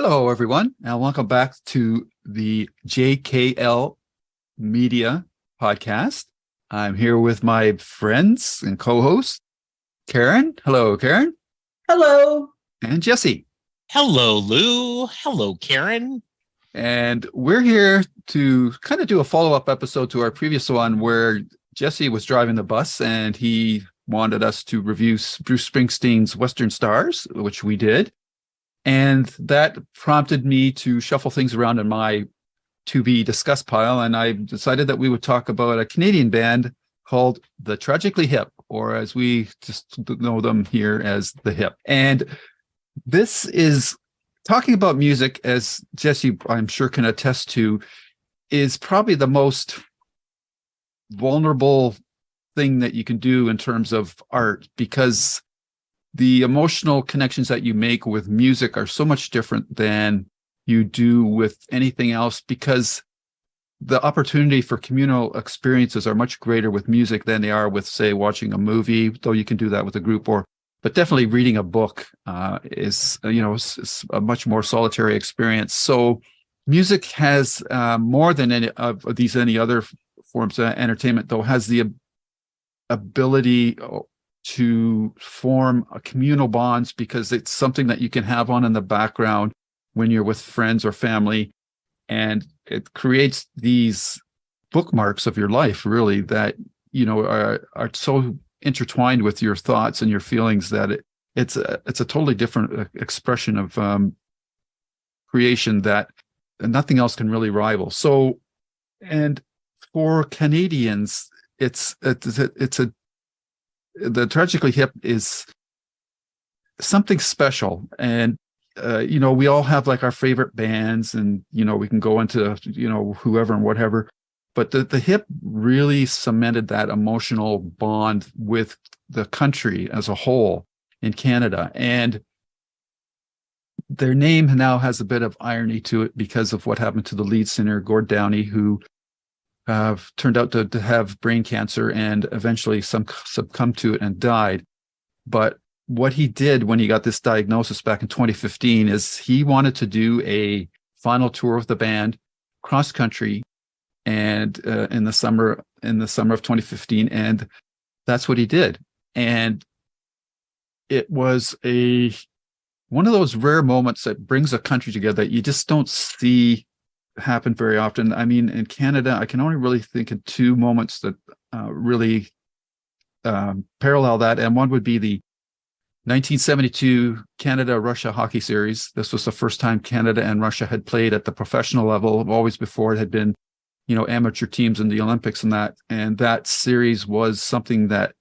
Hello, everyone, and welcome back to the JKL Media Podcast. I'm here with my friends and co-hosts, Karen. Hello, Karen. Hello. And Jesse. Hello, Lou. Hello, Karen. And we're here to kind of do a follow-up episode to our previous one where Jesse was driving the bus and he wanted us to review Bruce Springsteen's Western Stars, which we did. And that prompted me to shuffle things around in my to-be discussed pile. And I decided that we would talk about a Canadian band called the Tragically Hip, or as we just know them here as the Hip. And this is talking about music, as Jesse, I'm sure, can attest to, is probably the most vulnerable thing that you can do in terms of art, because the emotional connections that you make with music are so much different than you do with anything else, because the opportunity for communal experiences are much greater with music than they are with, say, watching a movie, though you can do that with a group, but definitely reading a book is a much more solitary experience. So music has more than any other forms of entertainment, though, has the ability to form a communal bonds, because it's something that you can have on in the background when you're with friends or family, and it creates these bookmarks of your life, really, that are so intertwined with your thoughts and your feelings that it's a totally different expression of creation that nothing else can really rival. So, and for Canadians, the Tragically Hip is something special. And, we all have like our favorite bands, and, we can go into, whoever and whatever, but the Hip really cemented that emotional bond with the country as a whole in Canada. And their name now has a bit of irony to it because of what happened to the lead singer, Gord Downie, who turned out to have brain cancer and eventually succumbed to it and died. But what he did when he got this diagnosis back in 2015 is he wanted to do a final tour with the band cross country, and in the summer of 2015, and that's what he did. And it was one of those rare moments that brings a country together that you just don't see happen very often. I mean, in Canada, I can only really think of two moments that really parallel that, and one would be the 1972 Canada-Russia hockey series. This was the first time Canada and Russia had played at the professional level. Always before, it had been, amateur teams in the Olympics and that. And that series was something that,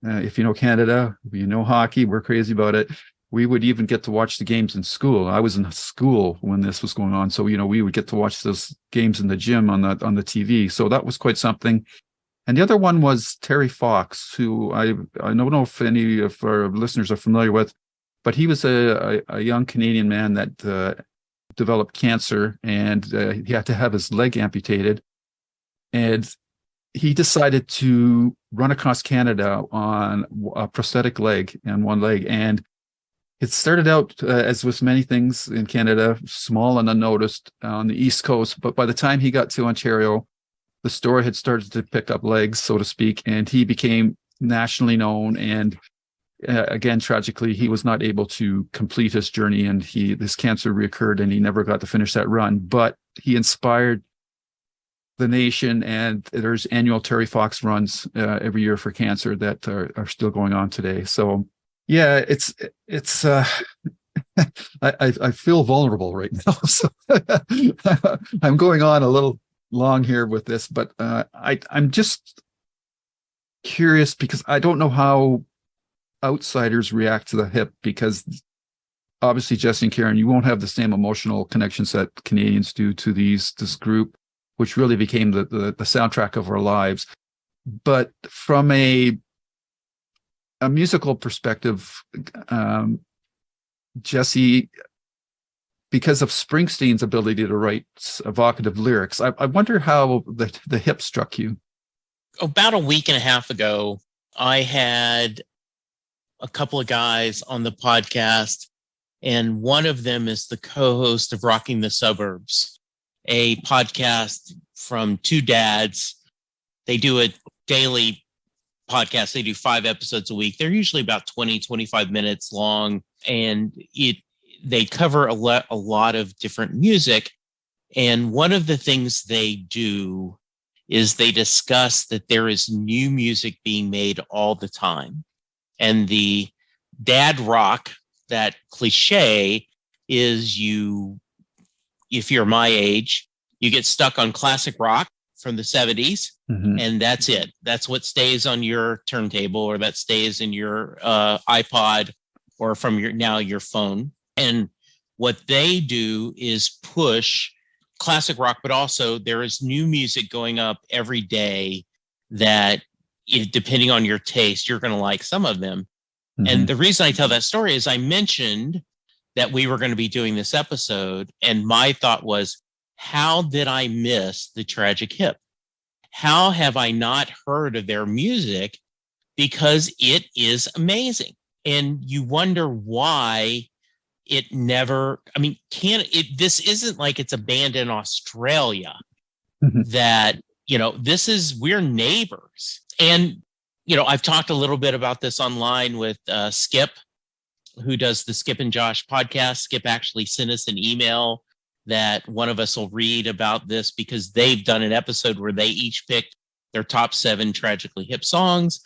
if you know Canada, you know hockey, we're crazy about it. We would even get to watch the games in school. I was in school when this was going on, so we would get to watch those games in the gym on the TV. So that was quite something. And the other one was Terry Fox, who I don't know if any of our listeners are familiar with, but he was a young Canadian man that developed cancer, and he had to have his leg amputated. And he decided to run across Canada on a prosthetic leg and one leg. And it started out, as with many things in Canada, small and unnoticed on the East Coast. But by the time he got to Ontario, the story had started to pick up legs, so to speak, and he became nationally known. And again, tragically, he was not able to complete his journey, and this cancer reoccurred, and he never got to finish that run. But he inspired the nation, and there's annual Terry Fox runs every year for cancer that are still going on today. So, yeah, it's I feel vulnerable right now. So I'm going on a little long here with this, but I'm just curious, because I don't know how outsiders react to the Hip, because obviously, Jesse and Karen, you won't have the same emotional connections that Canadians do to this group, which really became the soundtrack of our lives. But from a musical perspective, Jesse, because of Springsteen's ability to write evocative lyrics, I wonder how the Hip struck you. About a week and a half ago, I had a couple of guys on the podcast And one of them is the co-host of Rocking the Suburbs, a podcast from two dads. They do a daily podcast. They do 5 episodes a week. They're usually about 20, 25 minutes long. And they cover a lot of different music. And one of the things they do is they discuss that there is new music being made all the time. And the dad rock, that cliche, is if you're my age, you get stuck on classic rock from the 70s, and that's it. That's what stays on your turntable, or that stays in your iPod, or from your phone. And what they do is push classic rock, but also there is new music going up every day that, depending on your taste, you're going to like some of them. And the reason I tell that story is I mentioned that we were going to be doing this episode, and my thought was, how did I miss the Tragic Hip? How have I not heard of their music? Because it is amazing. And you wonder why it never, this isn't like it's a band in Australia that, we're neighbors. And, I've talked a little bit about this online with Skip, who does the Skip and Josh podcast. Skip actually sent us an email that one of us will read about this, because they've done an episode where they each picked their top 7 Tragically Hip songs.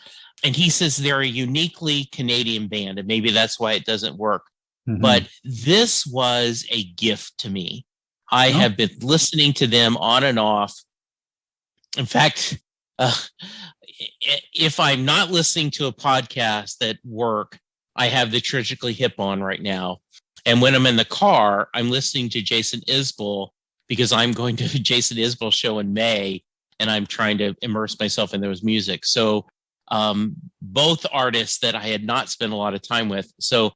And he says they're a uniquely Canadian band, and maybe that's why it doesn't work. But this was a gift to me. I have been listening to them on and off. In fact, if I'm not listening to a podcast at work, I have the Tragically Hip on right now. And when I'm in the car, I'm listening to Jason Isbell, because I'm going to a Jason Isbell show in May, and I'm trying to immerse myself in those music. So both artists that I had not spent a lot of time with. So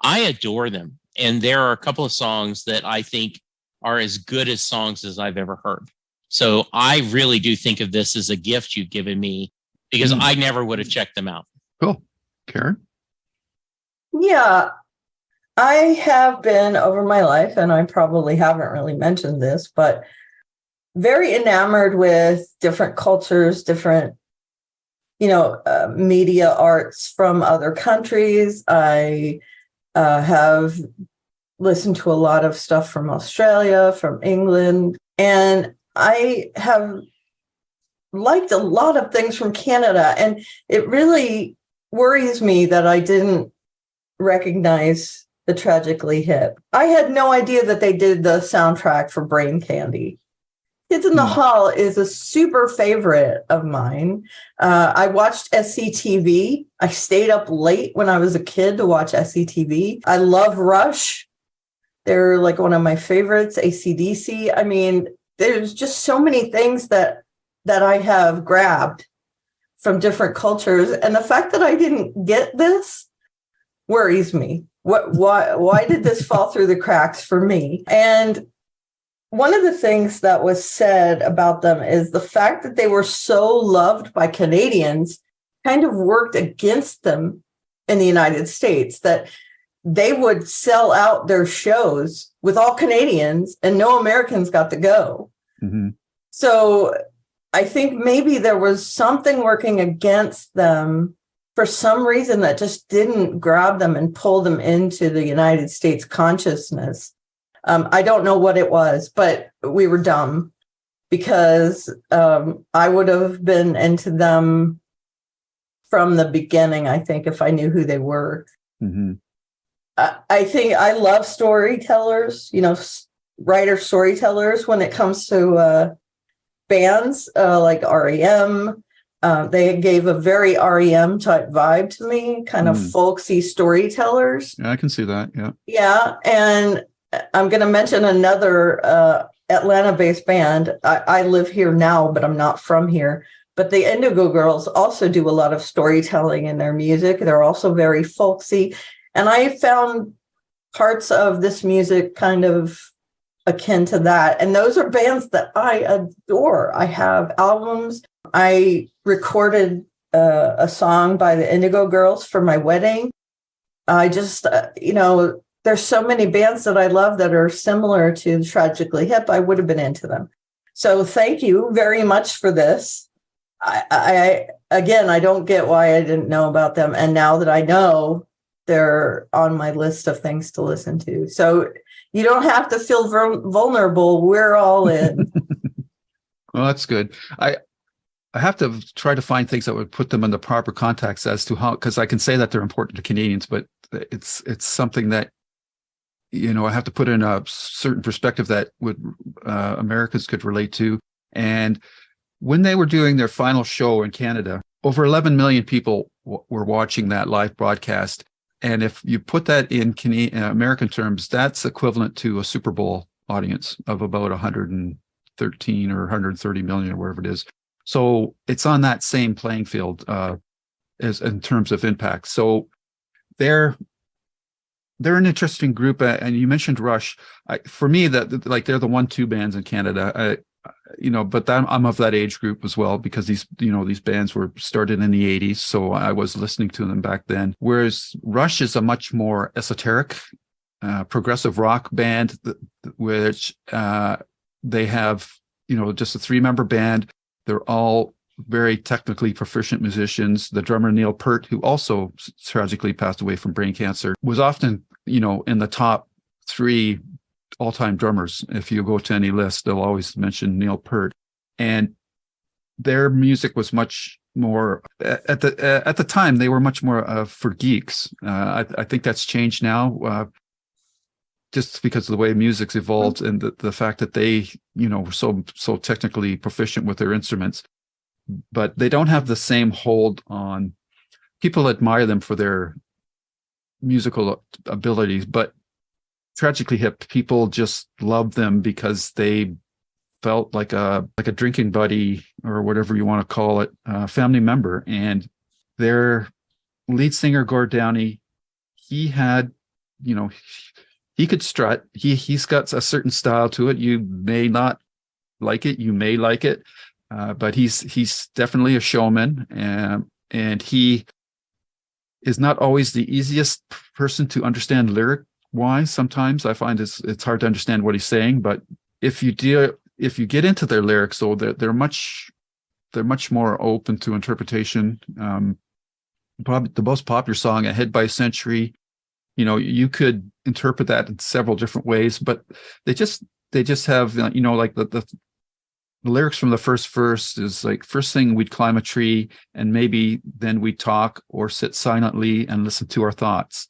I adore them. And there are a couple of songs that I think are as good as songs as I've ever heard. So I really do think of this as a gift you've given me, because I never would have checked them out. Cool. Karen? Yeah, I have been over my life, and I probably haven't really mentioned this, but very enamored with different cultures, different, media arts from other countries. I have listened to a lot of stuff from Australia, from England, and I have liked a lot of things from Canada. And it really worries me that I didn't recognize the Tragically Hip. I had no idea that they did the soundtrack for Brain Candy. Kids in the Hall is a super favorite of mine. I watched SCTV. I stayed up late when I was a kid to watch SCTV. I love Rush. They're like one of my favorites. AC/DC. I mean, there's just so many things that I have grabbed from different cultures. And the fact that I didn't get this worries me. Why did this fall through the cracks for me? And one of the things that was said about them is the fact that they were so loved by Canadians kind of worked against them in the United States, that they would sell out their shows with all Canadians and no Americans got to go. So I think maybe there was something working against them for some reason that just didn't grab them and pull them into the United States consciousness. I don't know what it was, but we were dumb, because I would have been into them from the beginning, I think, if I knew who they were. I think I love storytellers, writer storytellers when it comes to bands like REM. They gave a very REM type vibe to me, kind of folksy storytellers. Yeah, I can see that. Yeah. Yeah. And I'm going to mention another Atlanta-based band. I live here now, but I'm not from here. But the Indigo Girls also do a lot of storytelling in their music. They're also very folksy. And I found parts of this music kind of akin to that. And those are bands that I adore. I have albums. I recorded a song by the Indigo Girls for my wedding. I just, there's so many bands that I love that are similar to Tragically Hip. I would have been into them. So thank you very much for this. I again, I don't get why I didn't know about them. And now that I know, they're on my list of things to listen to. So you don't have to feel vulnerable. We're all in. Well, that's good. I have to try to find things that would put them in the proper context as to how, because I can say that they're important to Canadians, but it's something that, you know, I have to put in a certain perspective that would Americans could relate to. And when they were doing their final show in Canada, over 11 million people were watching that live broadcast. And if you put that in American terms, that's equivalent to a Super Bowl audience of about 113 or 130 million or wherever it is. So it's on that same playing field as in terms of impact. So they're an interesting group. And you mentioned Rush. For me, that like they're the 1-2 bands in Canada. You know, but I'm of that age group as well, because these bands were started in the 80s. So I was listening to them back then. Whereas Rush is a much more esoteric, progressive rock band, which they have, you know, just a 3-member band. They're all very technically proficient musicians. The drummer, Neil Peart, who also tragically passed away from brain cancer, was often, you know, in the top 3 all-time drummers. If you go to any list, they'll always mention Neil Peart. And their music was much more at the time, they were much more for geeks. I think that's changed now, just because of the way music's evolved and the fact that they, you know, were so technically proficient with their instruments. But they don't have the same hold on people. Admire them for their musical abilities, but Tragically Hip, people just love them because they felt like a drinking buddy or whatever you want to call it, family member. And their lead singer, Gord Downie, he had, you know, he could strut. He's got a certain style to it. You may not like it, you may like it, but he's definitely a showman, and he is not always the easiest person to understand lyric-wise. Sometimes I find it's hard to understand what he's saying, but if you get into their lyrics, so they're much more open to interpretation. Probably the most popular song, "Ahead by a Century," you know, you could interpret that in several different ways, but they just have, you know, like the lyrics from the first verse is like, "First thing we'd climb a tree, and maybe then we'd talk or sit silently and listen to our thoughts.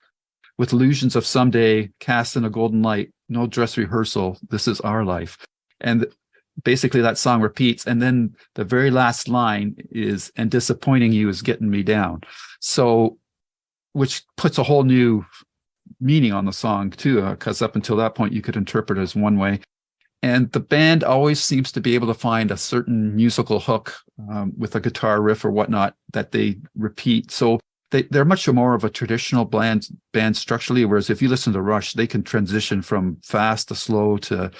With illusions of someday cast in a golden light, no dress rehearsal, this is our life." And basically that song repeats, and then the very last line is, "And disappointing you is getting me down." So, which puts a whole new meaning on the song too, because up until that point you could interpret it as one way. And the band always seems to be able to find a certain musical hook with a guitar riff or whatnot that they repeat. So they're much more of a traditional band structurally, whereas if you listen to Rush, they can transition from fast to slow to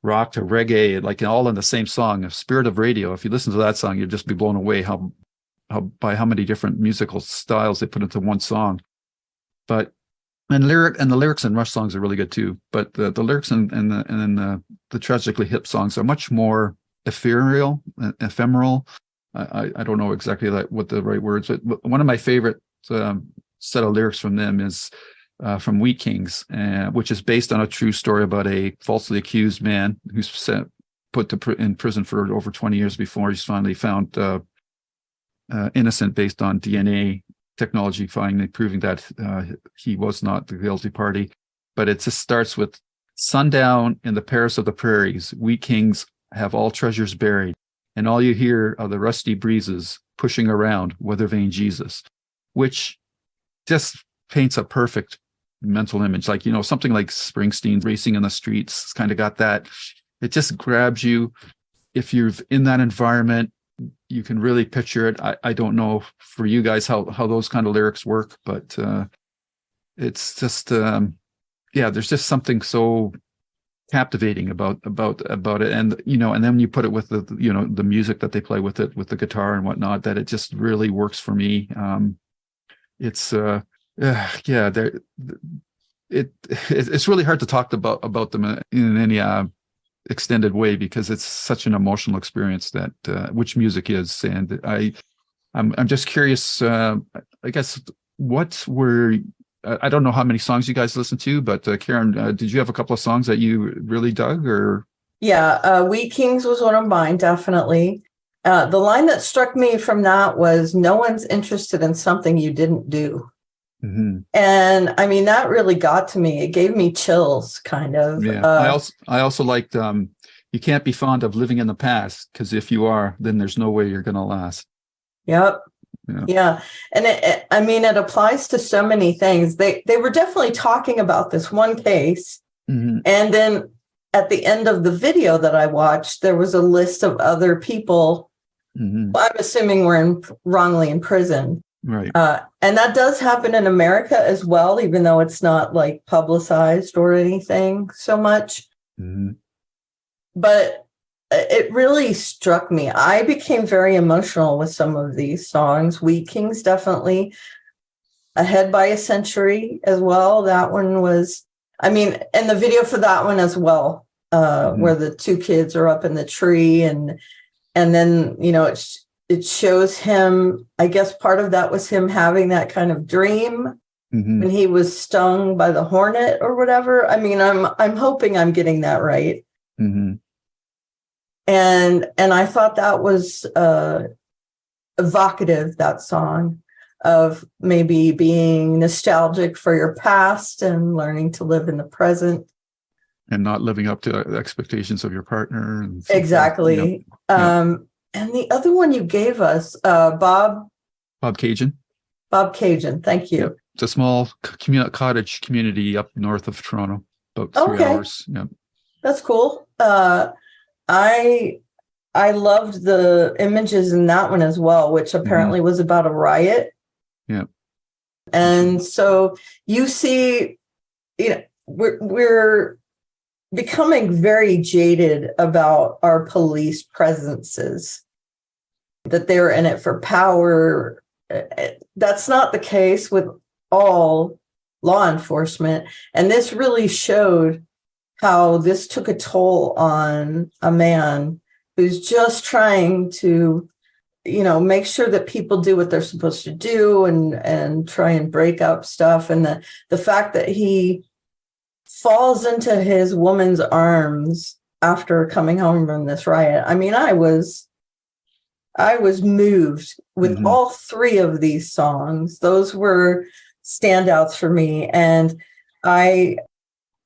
rock to reggae, like all in the same song. "Spirit of Radio," if you listen to that song, you'd just be blown away by how many different musical styles they put into one song. But the lyrics in Rush songs are really good too. But the lyrics and the Tragically Hip songs are much more ephemeral. I don't know exactly what the right words, but one of my favorite set of lyrics from them is from Wheat Kings, which is based on a true story about a falsely accused man who's put in prison for over 20 years before he's finally found innocent based on DNA technology finally proving that he was not the guilty party. But it just starts with, "Sundown in the Paris of the prairies, Wheat Kings have all treasures buried, and all you hear are the rusty breezes pushing around weather vane Jesus," which just paints a perfect mental image. Like, you know, something like Springsteen racing in the streets. It's kind of got that. It just grabs you. If you're in that environment, you can really picture it. I don't know for you guys how those kind of lyrics work, but it's just there's just something so captivating about it. And you know, and then you put it with the music that they play with it, with the guitar and whatnot, that it just really works for me. It's it's really hard to talk about them in any extended way, because it's such an emotional experience that which music is. And I'm just curious, I guess, what were, I don't know how many songs you guys listen to, but Karen, did you have a couple of songs that you really dug? Or Yeah, We Kings was one of mine, definitely. The line that struck me from that was, "No one's interested in something you didn't do." mm-hmm. And I mean, that really got to me. It gave me chills, kind of. Yeah. I also liked, you can't be fond of living in the past, because if you are, then there's no way you're going to last. Yep. Yeah. And I mean, it applies to so many things. They were definitely talking about this one case. Mm-hmm. And then at the end of the video that I watched, there was a list of other people, mm-hmm. I'm assuming were wrongly imprisoned. Right. And that does happen in America as well, even though it's not like publicized or anything so much. Mm-hmm. But it really struck me. I became very emotional with some of these songs. We Kings, definitely. Ahead by a Century as well. That one was, I mean, and the video for that one as well, mm-hmm. where the two kids are up in the tree, and then, you know, it shows him, I guess part of that was him having that kind of dream mm-hmm. when he was stung by the hornet or whatever. I mean, I'm hoping I'm getting that right. Mm-hmm. And I thought that was evocative, that song, of maybe being nostalgic for your past and learning to live in the present. And not living up to the expectations of your partner. And exactly. Yep. And the other one you gave us, Bob Cajun. Bob Cajun, thank you. Yep. It's a small cottage community up north of Toronto, about 3 hours. Yeah, that's cool. I loved the images in that one as well, which apparently was about a riot. Yeah. And so you see, you know, we're becoming very jaded about our police presences, that they're in it for power. That's not the case with all law enforcement. And this really showed how this took a toll on a man who's just trying to, you know, make sure that people do what they're supposed to do and try and break up stuff. And the fact that he falls into his woman's arms after coming home from this riot. I mean, I was moved with all three of these songs. Those were standouts for me. And I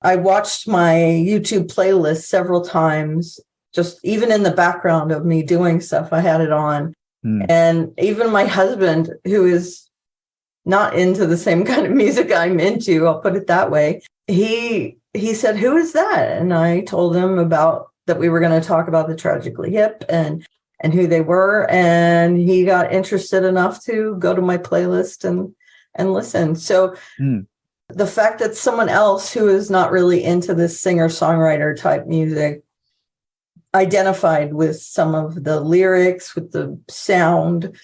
watched my YouTube playlist several times, just even in the background of me doing stuff. I had it on. And even my husband, who is not into the same kind of music I'm into, I'll put it that way, he said, "Who is that?" And I told him about that we were going to talk about the Tragically Hip and who they were. And he got interested enough to go to my playlist and listen. So the fact that someone else who is not really into this singer-songwriter type music identified with some of the lyrics, with the sound,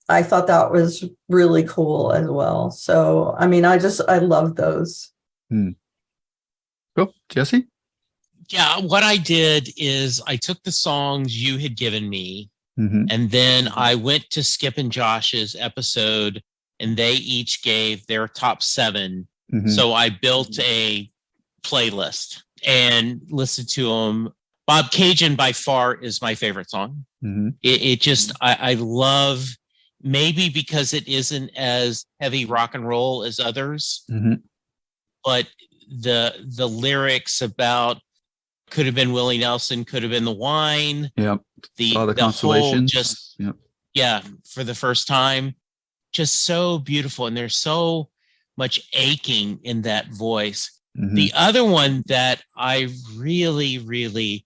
I thought that was really cool as well. So, I mean, I love those. Cool. Jesse? Yeah, what I did is I took the songs you had given me, and then I went to Skip and Josh's episode, and they each gave their top 7. So I built a playlist and listened to them. Bob Cajun by far is my favorite song. It just, I love, maybe because it isn't as heavy rock and roll as others, but the lyrics about could have been Willie Nelson, could have been the wine. Yep. The consolation. Just, for the first time, just so beautiful. And there's so much aching in that voice. The other one that I really, really,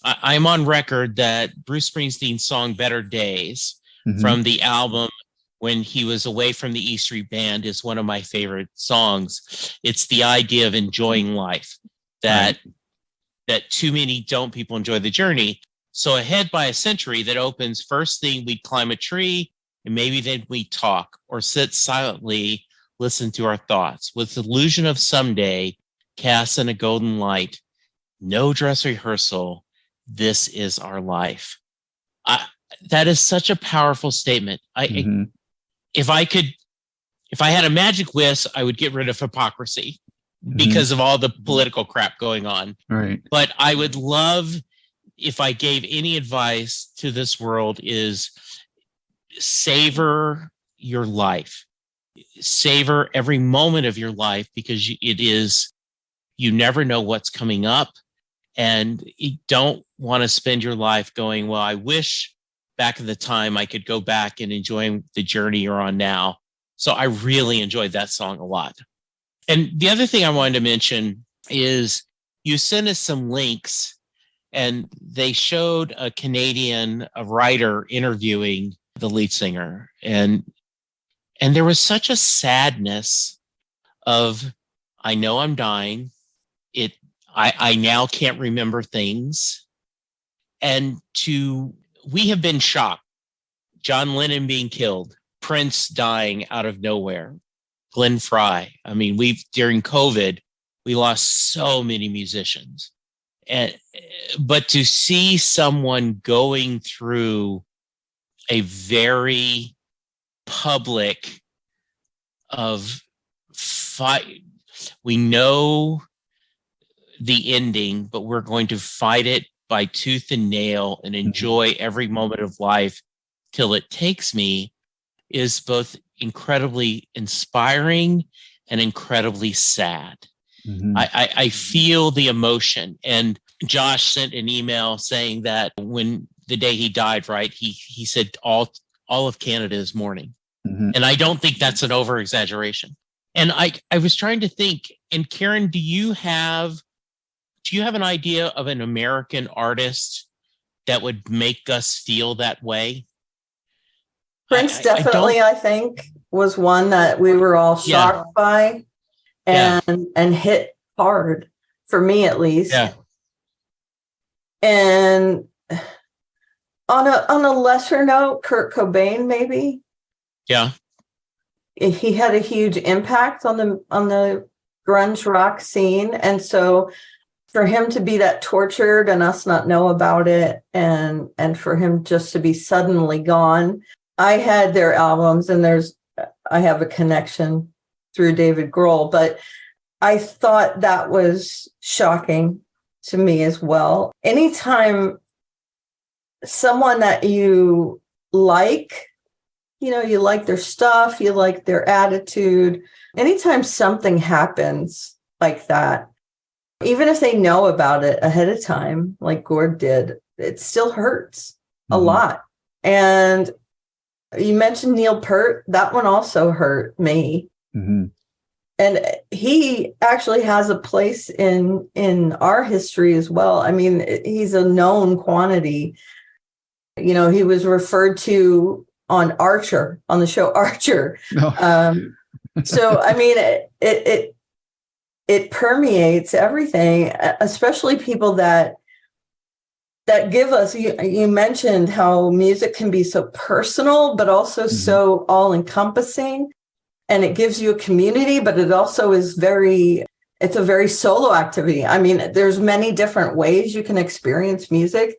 I'm on record that Bruce Springsteen's song Better Days from the album when he was away from the E Street Band is one of my favorite songs. It's the idea of enjoying life, that too many people enjoy the journey. So Ahead by a Century, that opens, first thing we'd climb a tree and maybe then we'd talk or sit silently listen to our thoughts. With the illusion of someday cast in a golden light, no dress rehearsal, this is our life. That is such a powerful statement. If I had a magic whisk, I would get rid of hypocrisy because of all the political crap going on. Right. But I would love, if I gave any advice to this world, is savor your life. Savor every moment of your life, because you never know what's coming up. And you don't want to spend your life going, well, I wish back at the time I could go back and enjoy the journey you're on now. So I really enjoyed that song a lot. And the other thing I wanted to mention is you sent us some links, and they showed a Canadian writer interviewing the lead singer. And there was such a sadness of, I know I'm dying. I now can't remember things. And we have been shocked. John Lennon being killed, Prince dying out of nowhere, Glenn Frey. I mean, during COVID, we lost so many musicians. But to see someone going through a very public of fight, we know the ending, but we're going to fight it by tooth and nail and enjoy every moment of life till it takes me, is both incredibly inspiring and incredibly sad. I feel the emotion. And Josh sent an email saying that when the day he died, right, he said all of Canada is mourning. And I don't think that's an over exaggeration. And I was trying to think, and Karen, do you have an idea of an American artist that would make us feel that way? Prince definitely, I think, was one that we were all shocked by and hit hard, for me at least. Yeah. And on a lesser note, Kurt Cobain, maybe. Yeah. He had a huge impact on the grunge rock scene. And so for him to be that tortured and us not know about it, and for him just to be suddenly gone. I had their albums, and I have a connection through David Grohl, but I thought that was shocking to me as well. Anytime someone that you like, you like their stuff, you like their attitude, anytime something happens like that, even if they know about it ahead of time, like Gord did, it still hurts a lot. And you mentioned Neil Peart. That one also hurt me. And he actually has a place in our history as well. I mean, he's a known quantity. He was referred to on Archer, on the show Archer. So, I mean, it permeates everything, especially people that give us, you mentioned how music can be so personal, but also so all-encompassing. And it gives you a community, but it also is it's a very solo activity. I mean, there's many different ways you can experience music.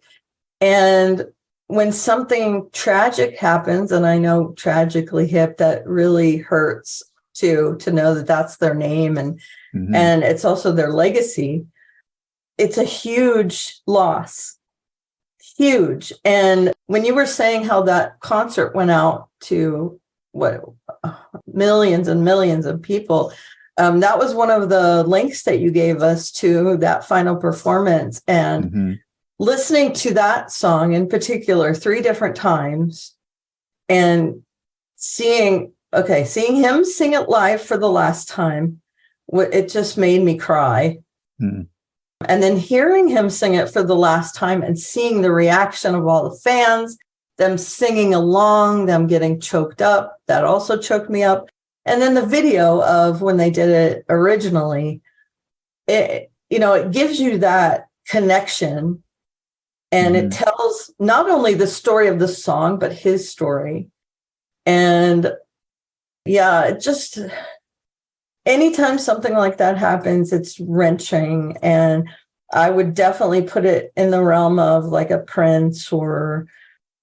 And when something tragic happens, and I know Tragically Hip, that really hurts too, to know that that's their name and it's also their legacy. It's a huge loss. Huge. And when you were saying how that concert went out to millions and millions of people, that was one of the links that you gave us to that final performance. And listening to that song in particular 3 different times, and seeing him sing it live for the last time, it just made me cry. And then hearing him sing it for the last time and seeing the reaction of all the fans, them singing along, them getting choked up, that also choked me up. And then the video of when they did it originally, it gives you that connection, and it tells not only the story of the song, but his story. And yeah, anytime something like that happens, it's wrenching. And I would definitely put it in the realm of like a Prince, or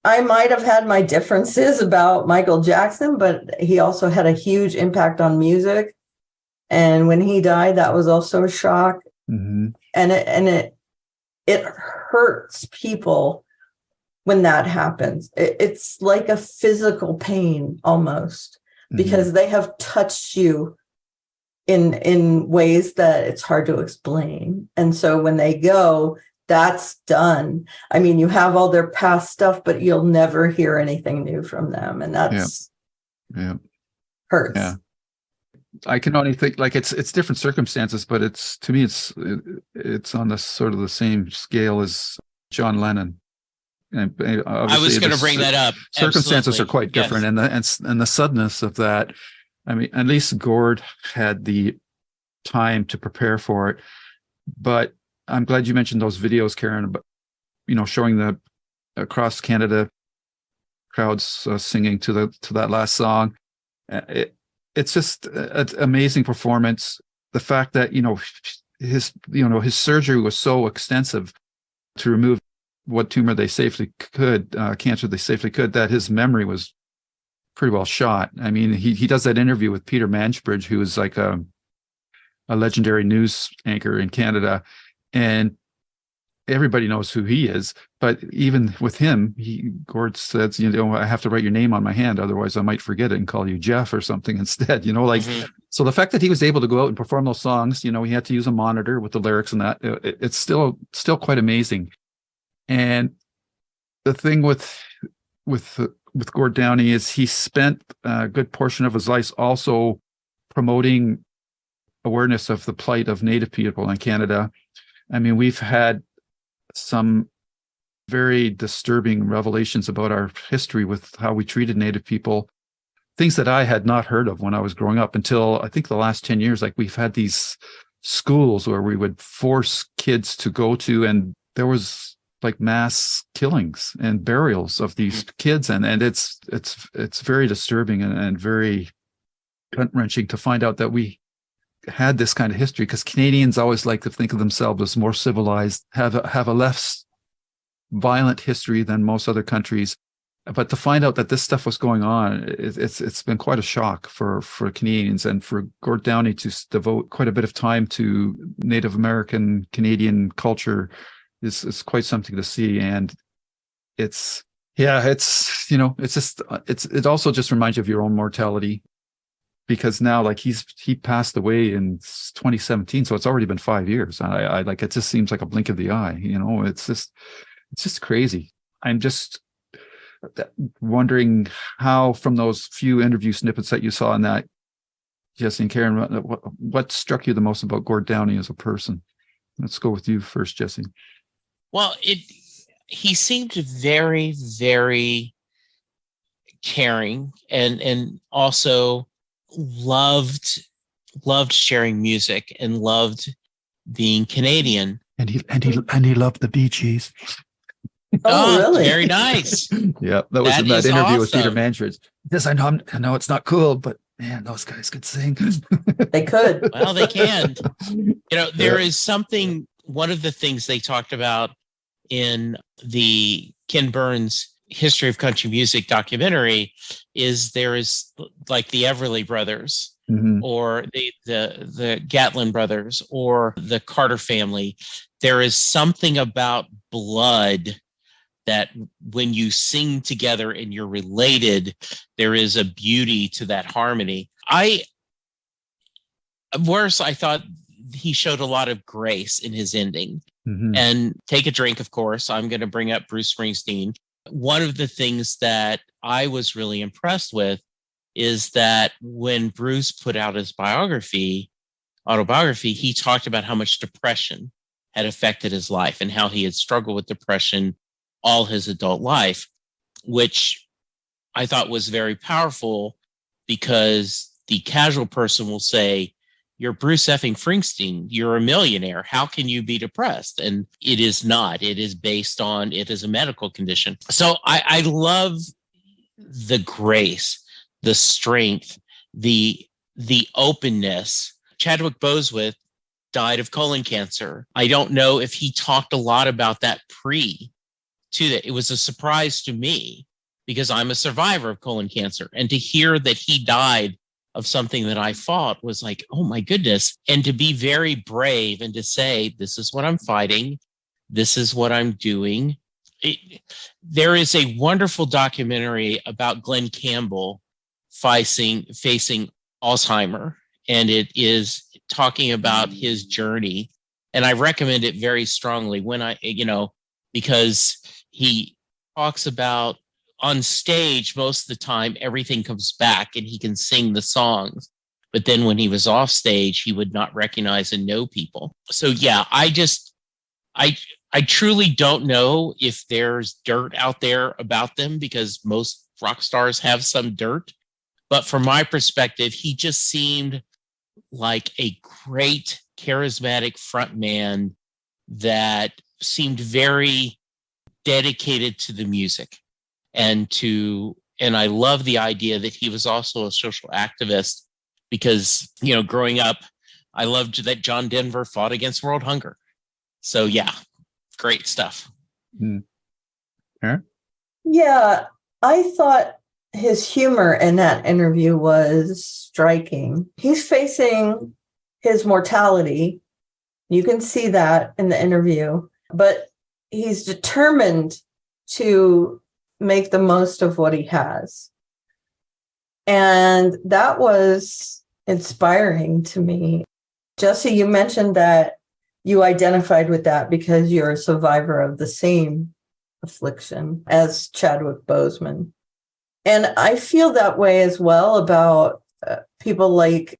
I might have had my differences about Michael Jackson, but he also had a huge impact on music. And when he died, that was also a shock. Mm-hmm. And it hurts people when that happens. It's like a physical pain almost, because they have touched you in ways that it's hard to explain. And so when they go, that's done. I mean, you have all their past stuff, but you'll never hear anything new from them. And that's hurts. Yeah. I can only think like it's different circumstances, but it's, to me, it's on the sort of the same scale as John Lennon. And I was going to bring that up. Circumstances Absolutely. are quite different, and the suddenness of that. I mean, at least Gord had the time to prepare for it. But I'm glad you mentioned those videos, Karen, about, showing the across Canada crowds singing to that last song. It's just an amazing performance. The fact that his surgery was so extensive to remove what tumor they safely could, cancer they safely could, that his memory was pretty well shot. I mean, he does that interview with Peter Mansbridge, who is like a legendary news anchor in Canada, and everybody knows who he is. But even with him, Gord says, I have to write your name on my hand, otherwise I might forget it and call you Jeff or something instead. So the fact that he was able to go out and perform those songs, he had to use a monitor with the lyrics and that, it's still quite amazing. And the thing with Gord Downie is he spent a good portion of his life also promoting awareness of the plight of Native people in Canada. I mean, we've had some very disturbing revelations about our history with how we treated Native people, things that I had not heard of when I was growing up until I think the last 10 years. Like, we've had these schools where we would force kids to go to, and there was like mass killings and burials of these kids. And it's very disturbing and very gut-wrenching to find out that we had this kind of history, because Canadians always like to think of themselves as more civilized, have a less violent history than most other countries. But to find out that this stuff was going on, it's been quite a shock for Canadians, and for Gord Downie to devote quite a bit of time to Native American Canadian culture is quite something to see. And it also just reminds you of your own mortality, because now, like, he passed away in 2017, so it's already been 5 years. I like, it just seems like a blink of the eye. It's just crazy. I'm just wondering how, from those few interview snippets that you saw in that, Jesse and Karen, what struck you the most about Gord Downie as a person? Let's go with you first, Jesse. Well, he seemed very, very caring, and also loved sharing music and loved being Canadian. And he loved the Bee Gees. Oh, really? Very nice. Yeah, that was in that interview awesome. with Peter Mansbridge. Yes, I know it's not cool, but man, those guys could sing. They could. Well, they can. There is something. One of the things they talked about in the Ken Burns History of Country Music documentary is there is like the Everly Brothers, or the Gatlin Brothers, or the Carter family. There is something about blood that when you sing together and you're related, there is a beauty to that harmony. I thought he showed a lot of grace in his ending. And take a drink, of course. I'm going to bring up Bruce Springsteen. One of the things that I was really impressed with is that when Bruce put out his autobiography, he talked about how much depression had affected his life and how he had struggled with depression all his adult life, which I thought was very powerful, because the casual person will say, you're Bruce effing Springsteen, you're a millionaire, how can you be depressed? And it is not. It is based on, it is a medical condition. So I love the grace, the strength, the the openness. Chadwick Bosworth died of colon cancer. I don't know if he talked a lot about that to that. It was a surprise to me because I'm a survivor of colon cancer. And to hear that he died of something that I fought was like, oh my goodness. And to be very brave and to say, this is what I'm fighting. This is what I'm doing. There is a wonderful documentary about Glenn Campbell facing Alzheimer, and it is talking about his journey. And I recommend it very strongly because he talks about on stage, most of the time, everything comes back and he can sing the songs. But then when he was off stage, he would not recognize and know people. So yeah, I truly don't know if there's dirt out there about them because most rock stars have some dirt. But from my perspective, he just seemed like a great charismatic frontman that seemed very dedicated to the music and I love the idea that he was also a social activist because, growing up, I loved that John Denver fought against world hunger. So yeah, great stuff. Aaron? Yeah, I thought his humor in that interview was striking. He's facing his mortality. You can see that in the interview, but he's determined to make the most of what he has. And that was inspiring to me. Jesse, you mentioned that you identified with that because you're a survivor of the same affliction as Chadwick Boseman. And I feel that way as well about people like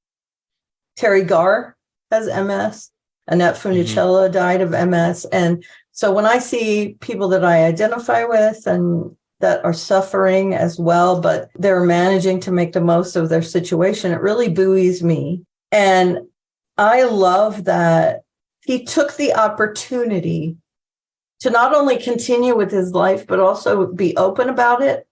Terry Garr has MS. Annette Funicello died of MS. And so when I see people that I identify with and that are suffering as well, but they're managing to make the most of their situation, it really buoys me. And I love that he took the opportunity to not only continue with his life, but also be open about it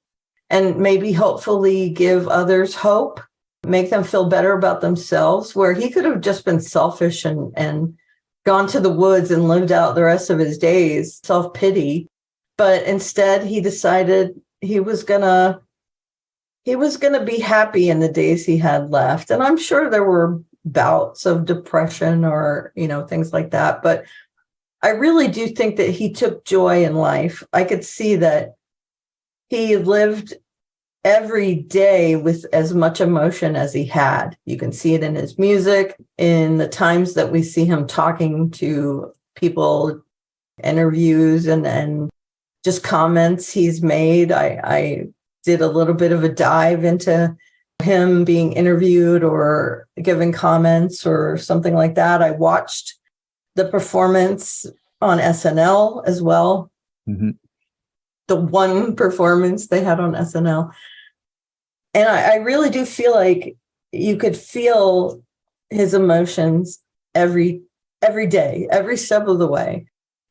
and maybe hopefully give others hope, make them feel better about themselves, where he could have just been selfish and gone to the woods and lived out the rest of his days, self-pity. But instead, he decided he was gonna be happy in the days he had left. And I'm sure there were bouts of depression or, things like that. But I really do think that he took joy in life. I could see that he lived every day with as much emotion as he had. You can see it in his music, in the times that we see him talking to people, interviews, and just comments he's made. I did a little bit of a dive into him being interviewed or giving comments or something like that. I watched the performance on SNL as well. Mm-hmm. The one performance they had on SNL. And I really do feel like you could feel his emotions every day, every step of the way.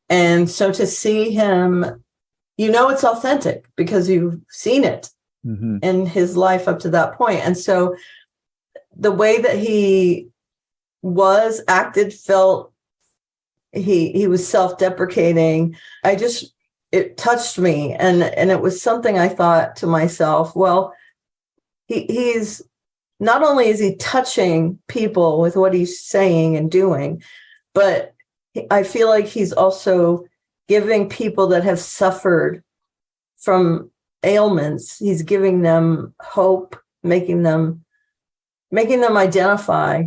And so to see him, it's authentic because you've seen it in his life up to that point. And so the way that he acted, felt, he was self-deprecating. It touched me. And it was something I thought to myself, well, he's not only is he touching people with what he's saying and doing, but I feel like he's also giving people that have suffered from ailments, he's giving them hope, making them identify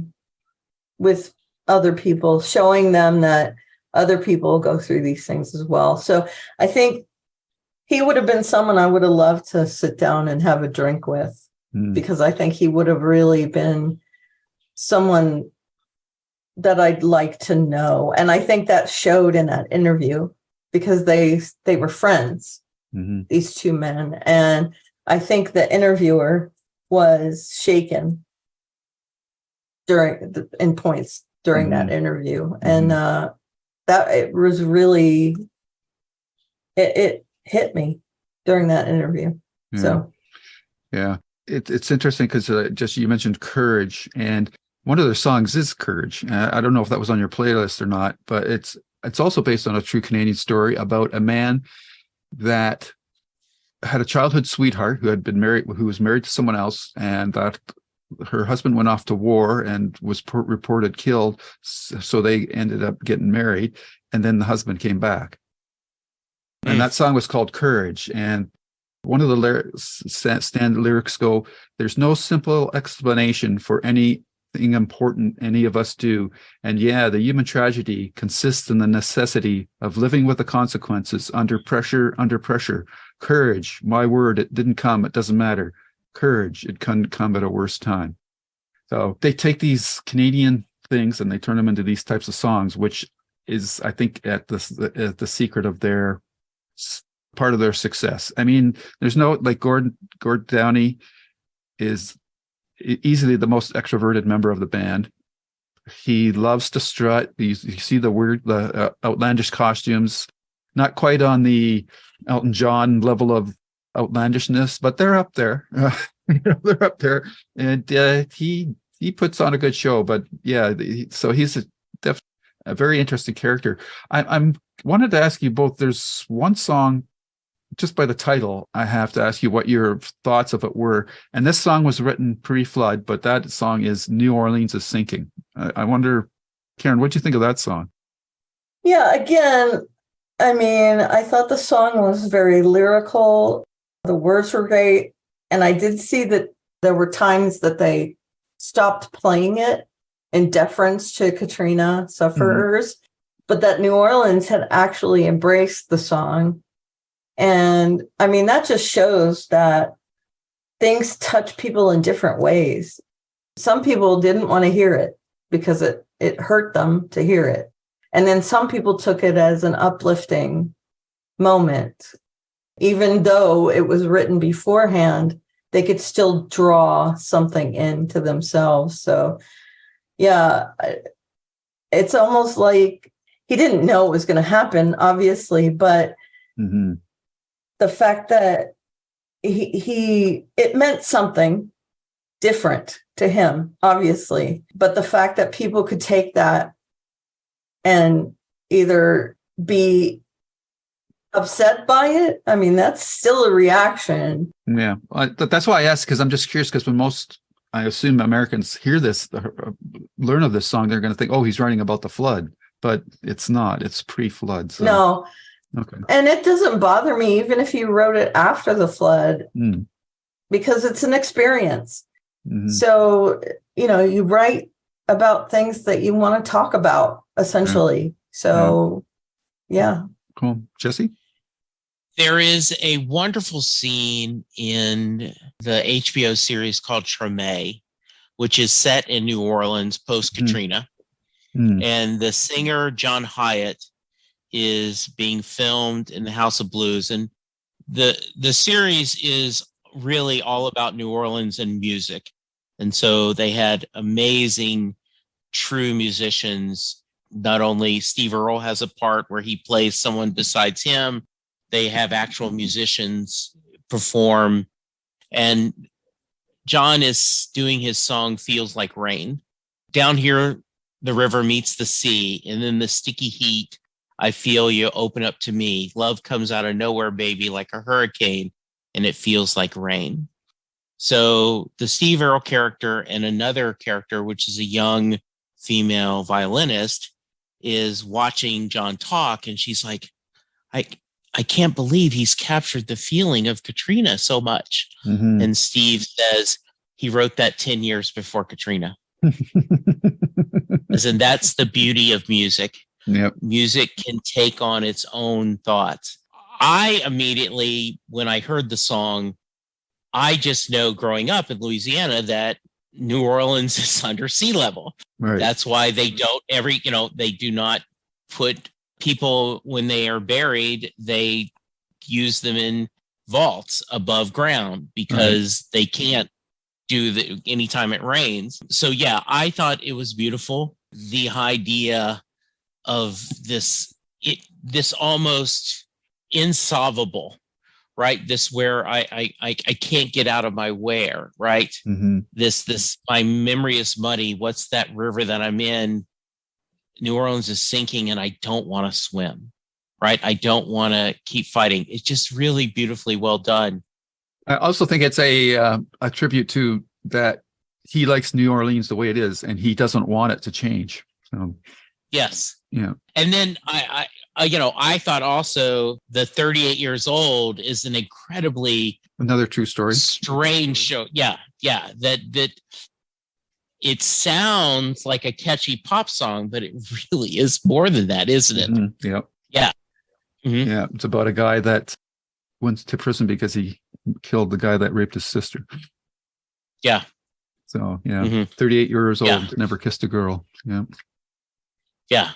with other people, showing them that other people go through these things as well. So I think he would have been someone I would have loved to sit down and have a drink with, because I think he would have really been someone that I'd like to know. And I think that showed in that interview because they were friends, these two men. And I think the interviewer was shaken in points during that interview. And that it was really, it hit me during that interview. Yeah. So. Yeah. it's interesting because just you mentioned Courage, and one of their songs is Courage. I don't know if that was on your playlist or not, but it's also based on a true Canadian story about a man that had a childhood sweetheart who was married to someone else, and that her husband went off to war and was reported killed. So they ended up getting married, and then the husband came back. And that song was called Courage. And one of the lyrics go, "There's no simple explanation for anything important any of us do. And yeah, the human tragedy consists in the necessity of living with the consequences under pressure. Courage, my word, it didn't come. It doesn't matter. Courage, it couldn't come at a worse time." So they take these Canadian things and they turn them into these types of songs, which is, I think, at the secret of their part of their success. I mean, there's no, like, Gord Downie is easily the most extroverted member of the band. He loves to strut. You see the outlandish costumes, not quite on the Elton John level of outlandishness, but they're up there. They're up there, and he puts on a good show. But yeah, so he's definitely a very interesting character. I'm wanted to ask you both. There's one song, just by the title, I have to ask you what your thoughts of it were. And this song was written pre-flood, but that song is "New Orleans is Sinking." I wonder, Karen, what do you think of that song? Yeah, again, I mean, I thought the song was very lyrical. The words were great. And I did see that there were times that they stopped playing it in deference to Katrina sufferers, but that New Orleans had actually embraced the song. And I mean, that just shows that things touch people in different ways. Some people didn't want to hear it because it hurt them to hear it. And then some people took it as an uplifting moment. Even though it was written beforehand, they could still draw something into themselves. So, yeah, it's almost like he didn't know it was going to happen, obviously, but the fact that it meant something different to him, obviously. But the fact that people could take that and either be upset by it, I mean, that's still a reaction. Yeah, that's why I asked, because I'm just curious, because when I assume Americans hear this, learn of this song, they're going to think, oh, he's writing about the flood, but it's not. It's pre-flood. So. No. Okay. And it doesn't bother me, even if you wrote it after the flood, because it's an experience. So, you write about things that you want to talk about, essentially. Yeah. So, yeah. Cool. Jesse? There is a wonderful scene in the HBO series called Treme, which is set in New Orleans post-Katrina. And the singer, John Hyatt, is being filmed in the House of Blues. And the series is really all about New Orleans and music. And so they had amazing, true musicians. Not only Steve Earle has a part where he plays someone besides him, they have actual musicians perform. And John is doing his song Feels Like Rain. Down here, the river meets the sea, and then the sticky heat, I feel you open up to me. Love comes out of nowhere, baby, like a hurricane, and it feels like rain. So the Steve Earle character and another character, which is a young female violinist, is watching John talk, and she's like, I can't believe he's captured the feeling of Katrina so much. And Steve says he wrote that 10 years before Katrina. As in, that's the beauty of music. Yep. Music can take on its own thoughts. I immediately, when I heard the song, I just know growing up in Louisiana that New Orleans is under sea level. Right. That's why they don't they do not put people when they are buried, they use them in vaults above ground because they can't do anytime it rains. So yeah, I thought it was beautiful. The idea of this almost insolvable right? This where I can't get out of my where, right? Mm-hmm. This my memory is muddy. What's that river that I'm in? New Orleans is sinking, and I don't want to swim, right? I don't want to keep fighting. It's just really beautifully well done. I also think it's a tribute to that he likes New Orleans the way it is, and he doesn't want it to change. So, yes, yeah. And then I thought also the 38 years old is an incredibly Another true story. Strange show. Yeah. That it sounds like a catchy pop song, but it really is more than that, isn't it? Mm-hmm. Yep. Yeah. Mm-hmm. Yeah. It's about a guy that went to prison because he killed the guy that raped his sister. Yeah. So, yeah, Mm-hmm. 38 years old, Yeah. never kissed a girl. Yeah. Yeah.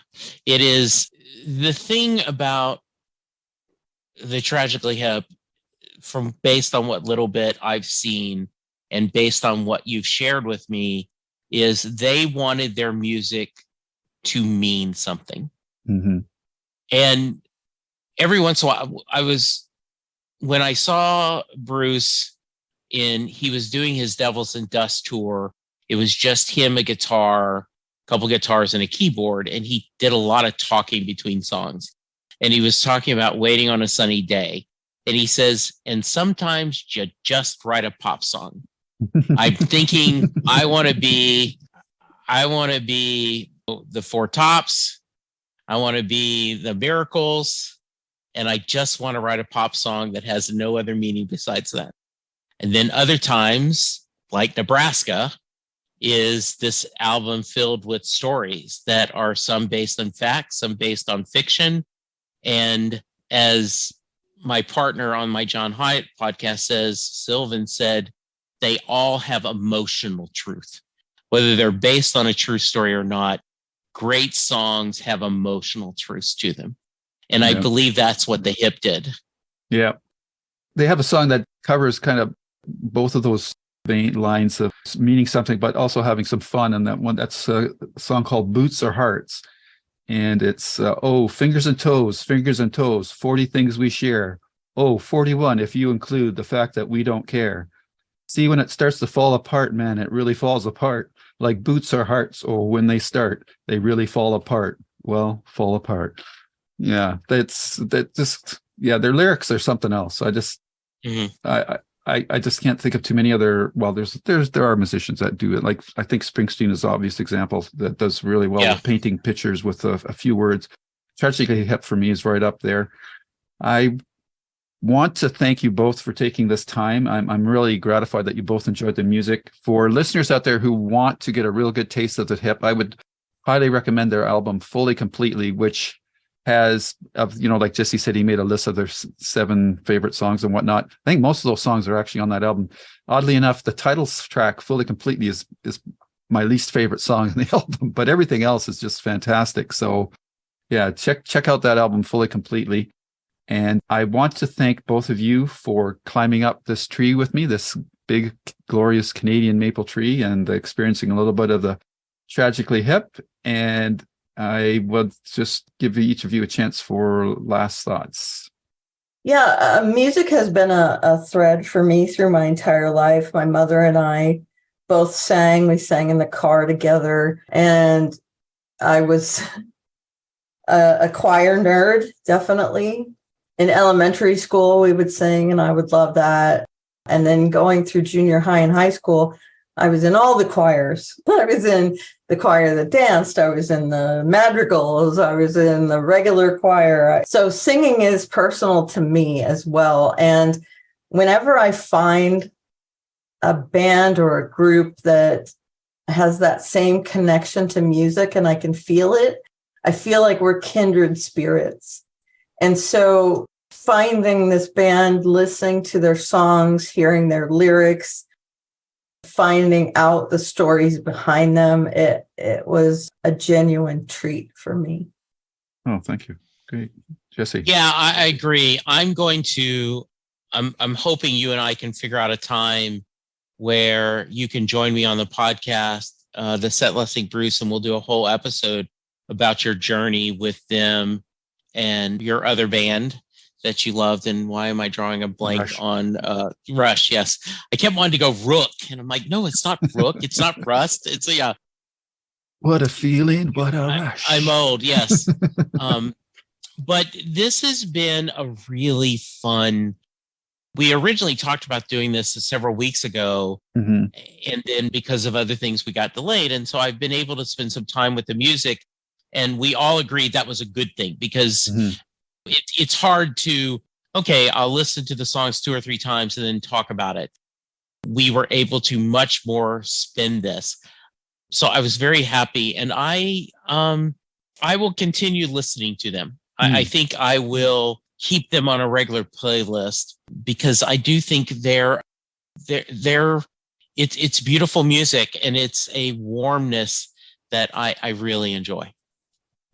It is the thing about the Tragically Hip, from based on what little bit I've seen and based on what you've shared with me, is they wanted their music to mean something. Mm-hmm. And every once in a while, when I saw Bruce he was doing his Devils and Dust tour, it was just him, a guitar, a couple guitars, and a keyboard. And he did a lot of talking between songs. And he was talking about Waiting on a Sunny Day. And he says, and sometimes you just write a pop song. I'm thinking I want to be the Four Tops. I want to be the Miracles. And I just want to write a pop song that has no other meaning besides that. And then other times, like Nebraska, is this album filled with stories that are some based on facts, some based on fiction. And as my partner on my John Hyatt podcast says, Sylvan said, they all have emotional truth. Whether they're based on a true story or not, great songs have emotional truths to them. And I believe that's what the Hip did. Yeah. They have a song that covers kind of both of those lines of meaning something, but also having some fun. And that one, that's a song called Boots or Hearts. And it's, fingers and toes, 40 things we share. 41, if you include the fact that we don't care. See, when it starts to fall apart, man, it really falls apart. Like boots or hearts. When they start, they really fall apart. Well, fall apart. Yeah, their lyrics are something else. I just, I just can't think of too many other. Well, there are musicians that do it. Like I think Springsteen is an obvious example that does really well with painting pictures with a few words. Tragically Hip for me is right up there. I want to thank you both for taking this time. I'm really gratified that you both enjoyed the music. For listeners out there who want to get a real good taste of the Hip, I would highly recommend their album Fully Completely, which has, like Jesse said, he made a list of their 7 favorite songs and whatnot. I think most of those songs are actually on that album. Oddly enough, the title track Fully Completely is my least favorite song in the album, but everything else is just fantastic. So yeah, check out that album Fully Completely. And I want to thank both of you for climbing up this tree with me, this big, glorious Canadian maple tree, and experiencing a little bit of the Tragically Hip. And I would just give each of you a chance for last thoughts. Yeah, music has been a thread for me through my entire life. My mother and I both sang. We sang in the car together. And I was a choir nerd, definitely. In elementary school, we would sing, and I would love that. And then going through junior high and high school, I was in all the choirs. I was in the choir that danced. I was in the madrigals. I was in the regular choir. So singing is personal to me as well. And whenever I find a band or a group that has that same connection to music and I can feel it, I feel like we're kindred spirits. And so finding this band, listening to their songs, hearing their lyrics, finding out the stories behind them, it was a genuine treat for me. Oh, thank you. Great. Jesse. Yeah, I agree. I'm hoping you and I can figure out a time where you can join me on the podcast, the Set Listing Bruce, and we'll do a whole episode about your journey with them and your other band. that you loved. And why am I drawing a blank Rush. on Rush? Yes. I kept wanting to go Rook. And I'm like, no, it's not Rook. It's not Rust. It's a What a feeling. What a rush. I'm old. Yes. But this has been a really fun. We originally talked about doing this several weeks ago. Mhm. And then because of other things, we got delayed. And so I've been able to spend some time with the music. And we all agreed that was a good thing because Mhm. it's hard to, okay, I'll listen to the songs 2 or 3 times and then talk about it. We were able to much more spin this. So I was very happy. And I will continue listening to them. I think I will keep them on a regular playlist because I do think it's beautiful music and it's a warmness that I really enjoy.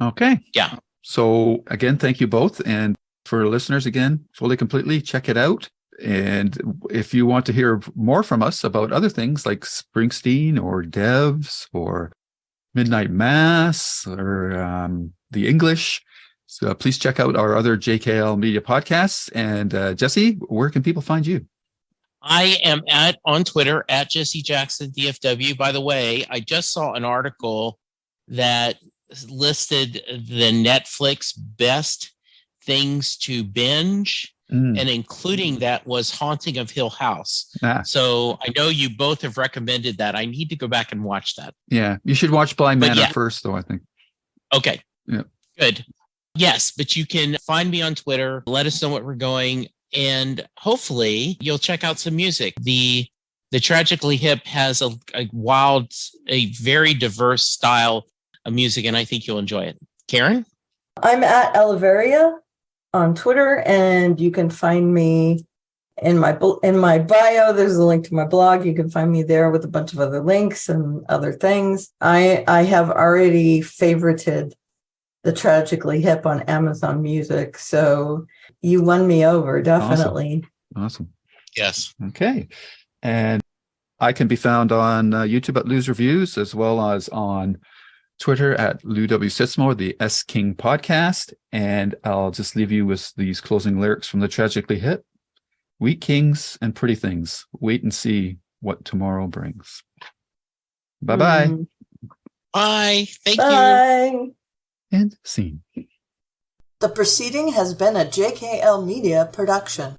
Okay. Yeah. So again, thank you both. And for listeners, again, Fully Completely, check it out. And if you want to hear more from us about other things like Springsteen or Devs or Midnight Mass or the English, so please check out our other JKL media podcasts. And Jesse, where can people find you? I am on Twitter at Jesse Jackson DFW. By the way, I just saw an article that listed the Netflix best things to binge, and including that was Haunting of Hill House. So I know you both have recommended that. I need to go back and watch that. Yeah, you should watch Bly Manor first, though, I think. Okay. Yeah. Good. Yes, but you can find me on Twitter. Let us know what we're going, and hopefully you'll check out some music. The Tragically Hip has a very diverse style of music, and I think you'll enjoy it. Karen? I'm at Elevaria on Twitter, and you can find me in my bio. There's a link to my blog. You can find me there with a bunch of other links and other things. I have already favorited the Tragically Hip on Amazon Music, so you won me over, definitely. Awesome. Yes. Okay. And I can be found on YouTube at Lou's Reviews, as well as on Twitter at Lou W. Sitzmo, the S King podcast. And I'll just leave you with these closing lyrics from the Tragically Hip. Wheat kings and pretty things. Wait and see what tomorrow brings. Bye-bye. Bye. Thank you. And scene. The proceeding has been a JKL Media production.